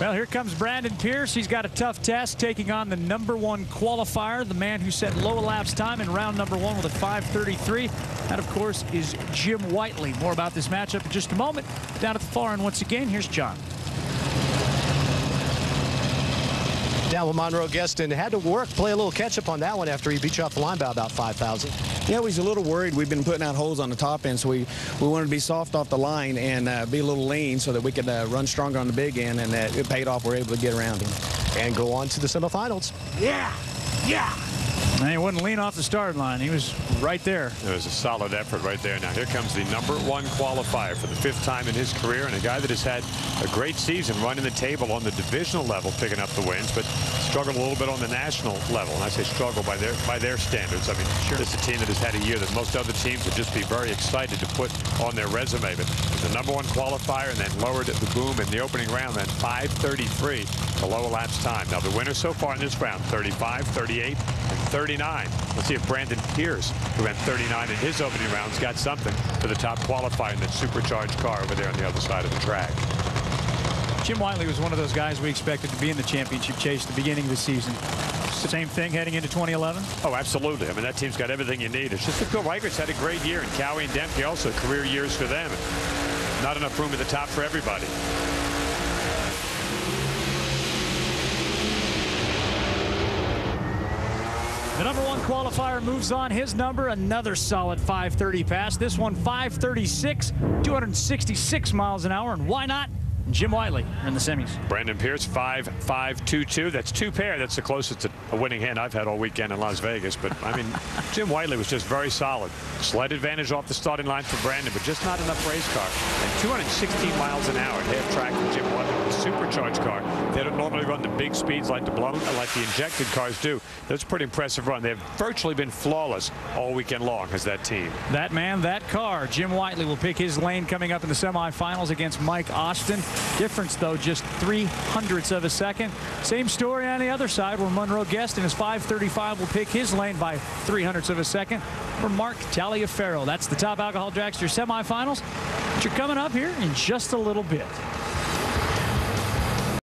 Well, here comes Brandon Pierce. He's got a tough task taking on the #1 qualifier, the man who set low elapsed time in round #1 with a 5:33. That, of course, is Jim Whiteley. More about this matchup in just a moment. Down at the far end once again, here's John. Down with Monroe Gueston. Had to play a little catch-up on that one after he beat you off the line by about 5,000. Yeah, we was a little worried. We've been putting out holes on the top end, so we wanted to be soft off the line and be a little lean so that we could run stronger on the big end, and it paid off. We're able to get around him. And go on to the semifinals. Yeah. And he wouldn't lean off the start line. He was right there. It was a solid effort right there. Now here comes the #1 qualifier for the 5th time in his career, and a guy that has had a great season running the table on the divisional level, picking up the wins, but struggled a little bit on the national level. And I say struggle by their standards. I mean, sure, this is a team that has had a year that most other teams would just be very excited to put on their resume. But the #1 qualifier and then lowered at the boom in the opening round, then 5:33, the low elapsed time. Now the winner so far in this round, 35, 38, and 39. Let's see if Brandon Pierce, who ran 39 in his opening rounds, got something for the top qualifier in that supercharged car over there on the other side of the track. Jim Whiteley was one of those guys we expected to be in the championship chase at the beginning of the season. Same thing heading into 2011? Oh, absolutely. I mean, that team's got everything you need. It's just that Phil Reichert's had a great year, and Cowie and Demke also career years for them. Not enough room at the top for everybody. The #1 qualifier moves on his number. Another solid 5:30 pass. This one 5:36, 266 miles an hour. And why not? Jim Whiteley in the semis. Brandon Pierce, 5.522. That's 2 pair. That's the closest to a winning hand I've had all weekend in Las Vegas. But, I mean, Jim Whiteley was just very solid. Slight advantage off the starting line for Brandon, but just not enough race car. And 216 miles an hour at half track for Jim Whiteley with a supercharged car. They don't normally run the big speeds like the injected cars do. That's a pretty impressive run. They've virtually been flawless all weekend long as that team. That man, that car. Jim Whiteley will pick his lane coming up in the semifinals against Mike Austin. Difference, though, just 0.03 of a second. Same story on the other side, where Monroe Gueston is 5:35 will pick his lane by 0.03 of a second for Mark Taliaferro. That's the Top Alcohol Dragster semifinals, which are coming up here in just a little bit.